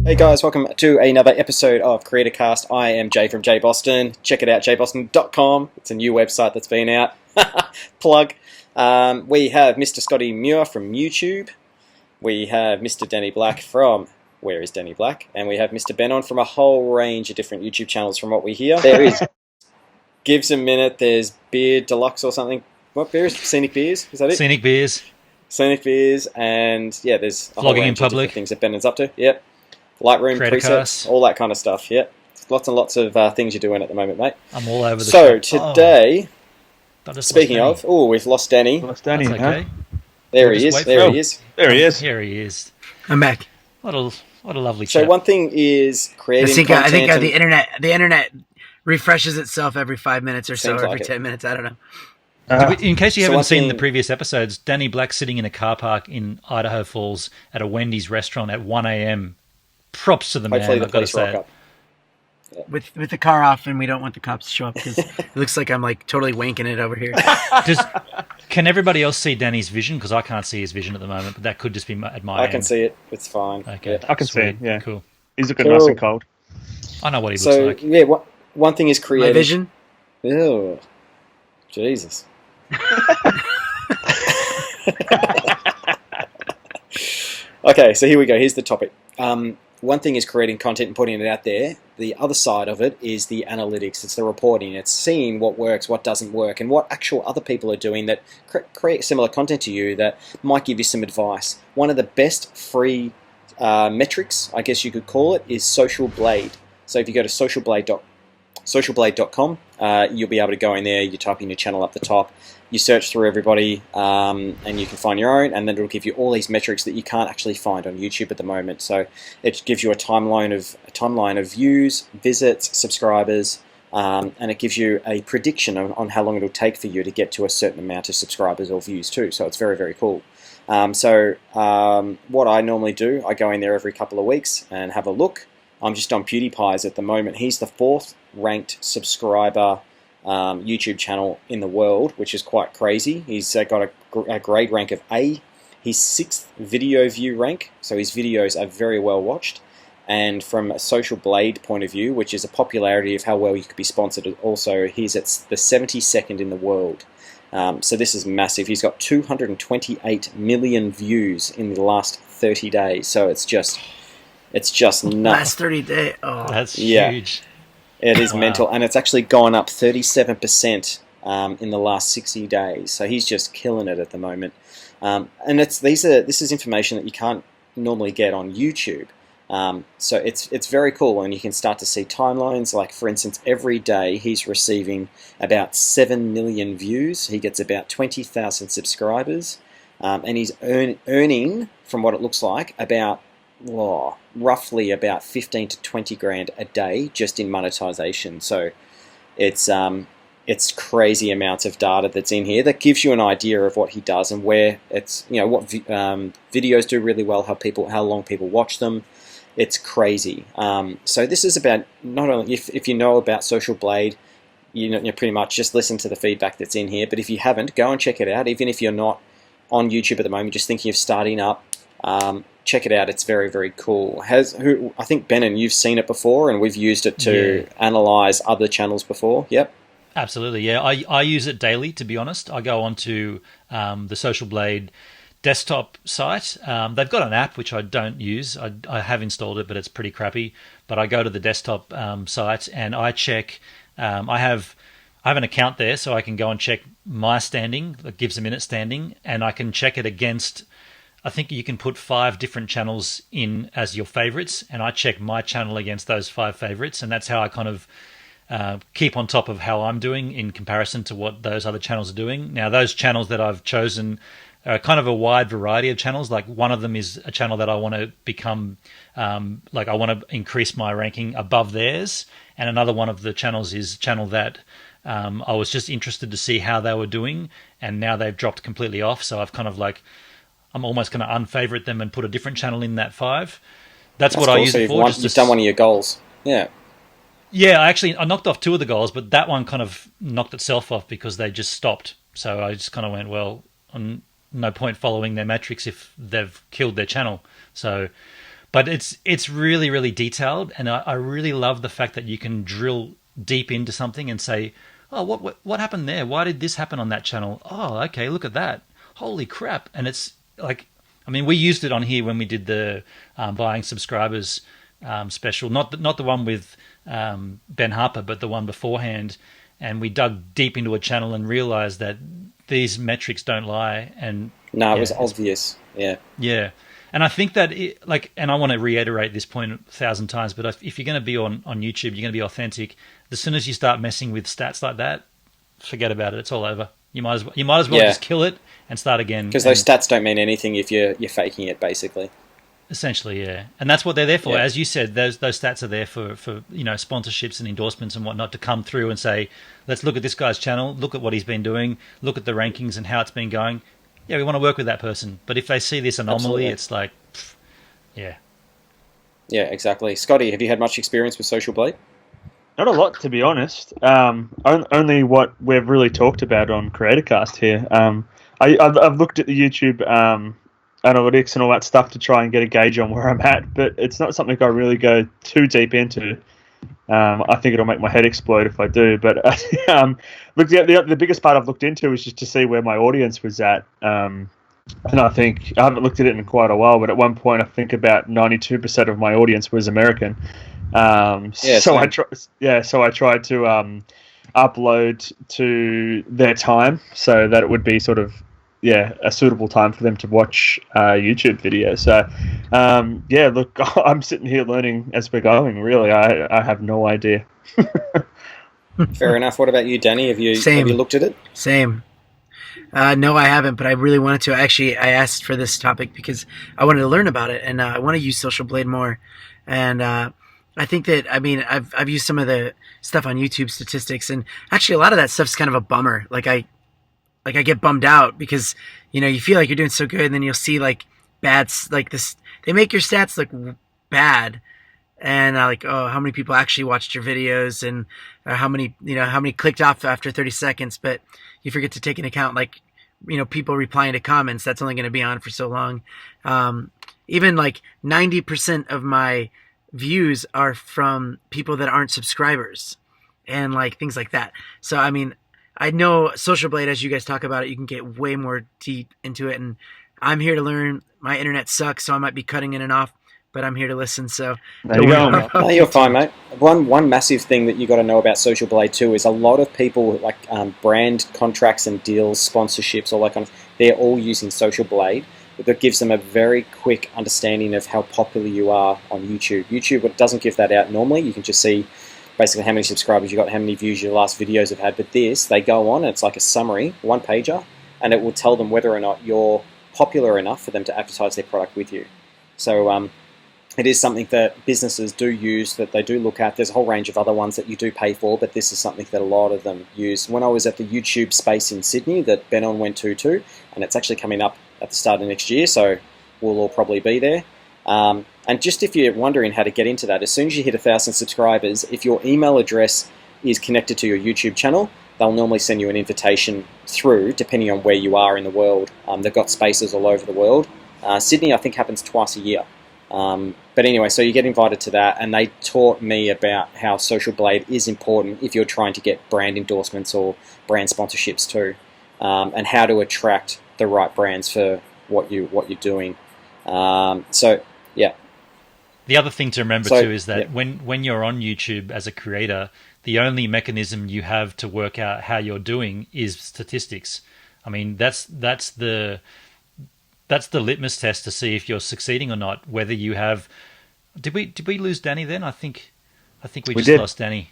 Hey guys, welcome to another episode of CreatorCast. I am Jay from JBoston. Check it out, jboston.com. It's a new website that's been out. Plug. We have Mr. Scotty Muir from YouTube. We have Mr. Denny Black from Where is Denny Black? And we have Mr. Ben on from a whole range of different YouTube channels from what we hear. There is Gives a Minute, there's Beer Deluxe or something. What beer is Scenic Beers? Is that it? Scenic Beers, and yeah, there's a whole Vlogging in range of public. different things that Ben is up to. Yep. Lightroom, presets, all that kind of stuff. Yep. Lots and lots of things you're doing at the moment, mate. I'm all over the So shop. today, Speaking of, we've lost Danny. Lost Danny, That's huh? okay. There We'll he just is. wait There for he is. There he is. Here he is. I'm back. What a lovely So chap. one thing is creating I think content. the internet refreshes itself every 5 minutes or so, Seems every like it. 10 minutes. I don't know. In case you So haven't one seen thing- the previous episodes, Danny Black sitting in a car park in Idaho Falls at a Wendy's restaurant at 1 a.m. Props to the Hopefully man, the I've got to police rock say. up. With the car off, and we don't want the cops to show up because it looks like I'm like totally wanking it over here. Can everybody else see Danny's vision? Because I can't see his vision at the moment, but that could just be at my I end. can see it. It's fine. Okay, Yeah. I can see sweet. it, yeah. Cool. He's looking Cool. nice and cold. I know what he looks So like. yeah, one thing is My creating. vision. Ew. Jesus. Okay, so here we go. Here's the topic. One thing is creating content and putting it out there. The other side of it is the analytics. It's the reporting. It's seeing what works, what doesn't work, and what actual other people are doing that create similar content to you that might give you some advice. One of the best free metrics, I guess you could call it, is Social Blade. So if you go to socialblade.com, you'll be able to go in there, you type in your channel up the top, you search through everybody, and you can find your own, and then it'll give you all these metrics that you can't actually find on YouTube at the moment. So it gives you a timeline of views, visits, subscribers, and it gives you a prediction on how long it'll take for you to get to a certain amount of subscribers or views too. So it's very, very cool. What I normally do, I go in there every couple of weeks and have a look. I'm just on PewDiePie's at the moment. He's the 4th ranked subscriber YouTube channel in the world, which is quite crazy. He's got a grade rank of A. He's 6th video view rank, so his videos are very well watched. And from a Social Blade point of view, which is a popularity of how well you could be sponsored, also he's at the 72nd in the world. So this is massive. He's got 228 million views in the last 30 days. So it's just nuts. Last 30 days. Oh, That's Yeah. huge. It is Wow. mental, and it's actually gone up 37% in the last 60 days. So he's just killing it at the moment. And this is information that you can't normally get on YouTube. So it's very cool, and you can start to see timelines. Like, for instance, every day he's receiving about 7 million views. He gets about 20,000 subscribers, and he's earning, from what it looks like, about roughly about 15 to 20 grand a day just in monetization. So it's crazy amounts of data that's in here that gives you an idea of what he does and where it's, what videos do really well, how long people watch them. It's crazy. So this is about, not only if you know about Social Blade, you pretty much just listen to the feedback that's in here. But if you haven't, go and check it out. Even if you're not on YouTube at the moment, just thinking of starting up, check it out. It's very, very cool. I think, Ben, and you've seen it before, and we've used it to analyze other channels before. Yep. Absolutely, yeah. I use it daily, to be honest. I go onto the Social Blade desktop site. They've got an app which I don't use. I have installed it, but it's pretty crappy. But I go to the desktop site and I check. I have an account there, so I can go and check my standing. It gives a minute standing, and I can check it against. I think you can put 5 different channels in as your favorites, and I check my channel against those 5 favorites, and that's how I kind of keep on top of how I'm doing in comparison to what those other channels are doing. Now, those channels that I've chosen are kind of a wide variety of channels. Like, one of them is a channel that I want to become, I want to increase my ranking above theirs, and another one of the channels is a channel that I was just interested to see how they were doing, and now they've dropped completely off, so I've kind of I'm almost going to unfavorite them and put a different channel in that 5. That's what cool. I use So it for. you've done one of your goals. Yeah. Yeah, I knocked off 2 of the goals, but that one kind of knocked itself off because they just stopped. So I just kind of went, well, I'm no point following their metrics if they've killed their channel. So, but it's really, really detailed, and I really love the fact that you can drill deep into something and say, oh, what happened there? Why did this happen on that channel? Oh, okay, look at that. Holy crap. And it's like, I mean, we used it on here when we did the buying subscribers special, not the one with Ben Harper, but the one beforehand. And we dug deep into a channel and realized that these metrics don't lie. And no, it was obvious. Yeah. Yeah. And I think that, and I want to reiterate this point 1,000 times, but if you're going to be on YouTube, you're going to be authentic. As soon as you start messing with stats like that, forget about it. It's all over. You might as well just kill it and start again. Because those stats don't mean anything if you're faking it, basically. Essentially, yeah. And that's what they're there for. Yeah. As you said, those stats are there for sponsorships and endorsements and whatnot to come through and say, let's look at this guy's channel, look at what he's been doing, look at the rankings and how it's been going. Yeah, we want to work with that person. But if they see this anomaly, Absolutely. It's like, yeah. Yeah, exactly. Scotty, have you had much experience with Social Blade? Not a lot, to be honest. Only what we've really talked about on CreatorCast here. I've looked at the YouTube analytics and all that stuff to try and get a gauge on where I'm at, but it's not something I really go too deep into. I think it'll make my head explode if I do. But look, the biggest part I've looked into is just to see where my audience was at. And I think I haven't looked at it in quite a while, but at one point I think about 92% of my audience was American. So I tried to upload to their time so that it would be sort of a suitable time for them to watch YouTube videos. So look, I'm sitting here learning as we're going. Really, I have no idea. Fair enough. What about you, Danny? Have you looked at it? Same. No, I haven't, but I really wanted to. Actually, I asked for this topic because I wanted to learn about it, and I want to use Social Blade more. And I think that, I mean, I've used some of the stuff on YouTube statistics, and actually a lot of that stuff's kind of a bummer. Like I get bummed out because, you feel like you're doing so good, and then you'll see like this. They make your stats look bad, and how many people actually watched your videos, and how many clicked off after 30 seconds, but you forget to take into account people replying to comments. That's only going to be on for so long. Even 90% of my views are from people that aren't subscribers, and things like that. So I mean, I know Social Blade, as you guys talk about it, you can get way more deep into it, and I'm here to learn. My internet sucks, so I might be cutting in and off, but I'm here to listen. So there you go. No, you're fine, mate. One massive thing that you got to know about Social Blade too is a lot of people brand contracts and deals, sponsorships, all that kind of. They're all using Social Blade. That gives them a very quick understanding of how popular you are on YouTube. YouTube doesn't give that out normally. You can just see basically how many subscribers you got, how many views your last videos have had. But this, they go on, it's like a summary, one pager, and it will tell them whether or not you're popular enough for them to advertise their product with you. So it is something that businesses do use, that they do look at. There's a whole range of other ones that you do pay for, but this is something that a lot of them use. When I was at the YouTube space in Sydney that Benon went to, and it's actually coming up at the start of next year, so we'll all probably be there. And just if you're wondering how to get into that, as soon as you hit 1,000 subscribers, if your email address is connected to your YouTube channel, they'll normally send you an invitation through, depending on where you are in the world. They've got spaces all over the world. Sydney, I think, happens twice a year. But anyway, so you get invited to that, and they taught me about how Social Blade is important if you're trying to get brand endorsements or brand sponsorships too, and how to attract the right brands for what you're doing. So yeah. The other thing to remember too is that when you're on YouTube as a creator, the only mechanism you have to work out how you're doing is statistics. I mean, that's the litmus test to see if you're succeeding or not. Whether you have, did we lose Danny then? I think we just lost Danny.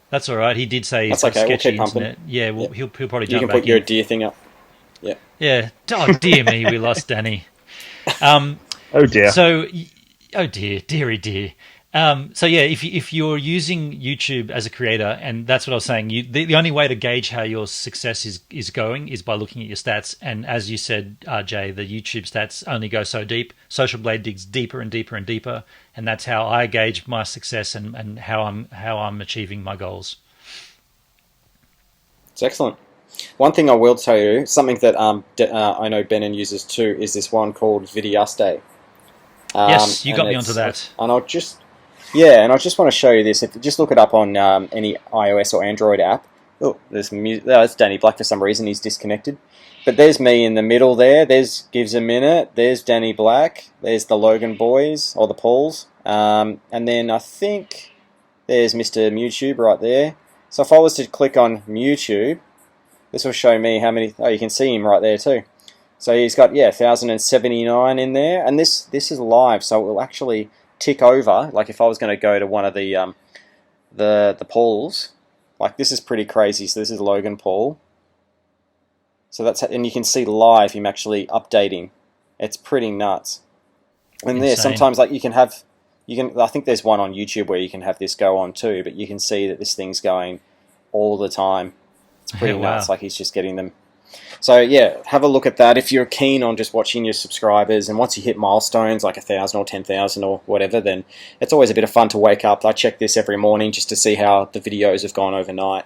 That's all right. He did say it's okay. sketchy We'll internet. Yeah, well, he'll probably jump back in. You can put your dear thing up. Yeah. Yeah. Oh dear me, we lost Danny. Oh dear. So, oh dear, dearie dear. So yeah, if you're using YouTube as a creator, and that's what I was saying, the only way to gauge how your success is going is by looking at your stats. And as you said, Jay, the YouTube stats only go so deep. Social Blade digs deeper and deeper and deeper, and that's how I gauge my success and how I'm achieving my goals. It's excellent. One thing I will tell you, something that I know Benin uses too, is this one called Videaste. Yes, you got me onto that. And I just want to show you this. If you just look it up on any iOS or Android app. Oh, there's music. Oh, that's Danny Black for some reason. He's disconnected. But there's me in the middle there. There's Gives a Minute. There's Danny Black. There's the Logan Boys, or the Pauls. And then I think there's Mr. YouTube right there. So if I was to click on YouTube, this will show me how many... Oh, you can see him right there too. So he's got, 1,079 in there. And this is live, so it will actually tick over. Like if I was going to go to one of the Pauls... Like, this is pretty crazy. So this is Logan Paul. So that's, and you can see live him actually updating. It's pretty nuts. And there, sometimes like I think there's one on YouTube where you can have this go on too, but you can see that this thing's going all the time. It's pretty nuts. Like he's just getting them. So yeah, have a look at that if you're keen on just watching your subscribers. And once you hit milestones like 1,000 or 10,000 or whatever, then it's always a bit of fun to wake up. I check this every morning just to see how the videos have gone overnight.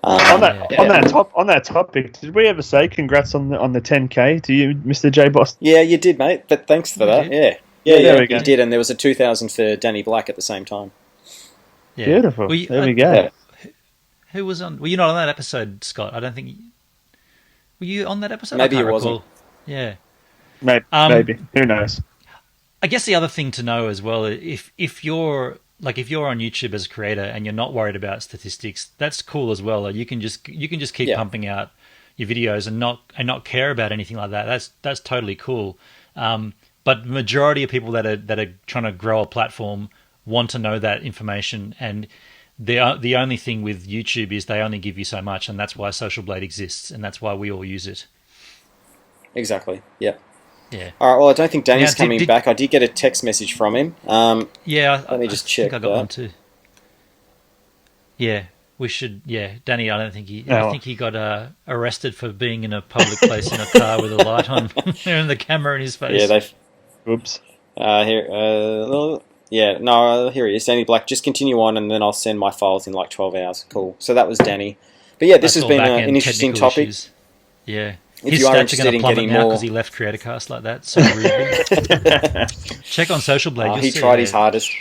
On that topic, did we ever say congrats on the 10K to you, Mr. J Boss? Yeah, you did, mate. But thanks for that. Yeah, you did, and there was a 2,000 for Danny Black at the same time. Yeah. Beautiful. There we go. Who was on? Were you not on that episode, Scott? I don't think. Were you on that episode? Maybe it wasn't. Yeah. Maybe. Who knows? I guess the other thing to know as well, if you're on YouTube as a creator and you're not worried about statistics, that's cool as well. You can just keep pumping out your videos and not care about anything like that. That's totally cool. But the majority of people that are trying to grow a platform want to know that information, and the only thing with YouTube is they only give you so much, and that's why Social Blade exists, and that's why we all use it. Exactly. Yep. Yeah. All right. Well, I don't think Danny's coming back. I did get a text message from him. Let me just check. I got one too. Yeah, we should. Yeah, Danny. I don't think he. I think he got arrested for being in a public place in a car with a light on and the camera in his face. Yeah. Oops. Here. Yeah. No. Here he is, Danny Black. Just continue on, and then I'll send my files in like 12 hours. Cool. So that was Danny. But yeah, this has been an interesting topic. Issues. Yeah. If His you are stats are interested going to in plummet getting now more, because he left CreatorCast like that. So rude. Check on Social Blade. He tried his hardest.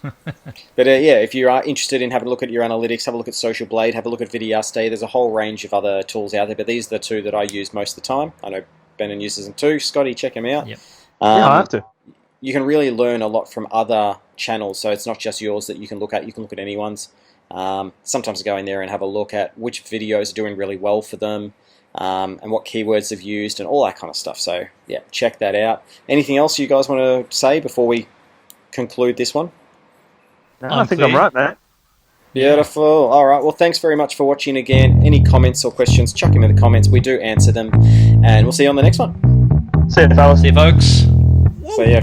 But if you are interested in having a look at your analytics, have a look at Social Blade, have a look at Videaste. There's a whole range of other tools out there, but these are the two that I use most of the time. I know Benin uses them too. Scotty, check them out. Yep. I have to. You can really learn a lot from other channels, so it's not just yours that you can look at. You can look at anyone's. Sometimes go in there and have a look at which videos are doing really well for them. And what keywords they've used and all that kind of stuff. So, yeah, check that out. Anything else you guys want to say before we conclude this one? No, I think I'm right, mate. Beautiful. All right. Well, thanks very much for watching again. Any comments or questions, chuck them in the comments. We do answer them. And we'll see you on the next one. See you, fellas. See you, folks. See ya.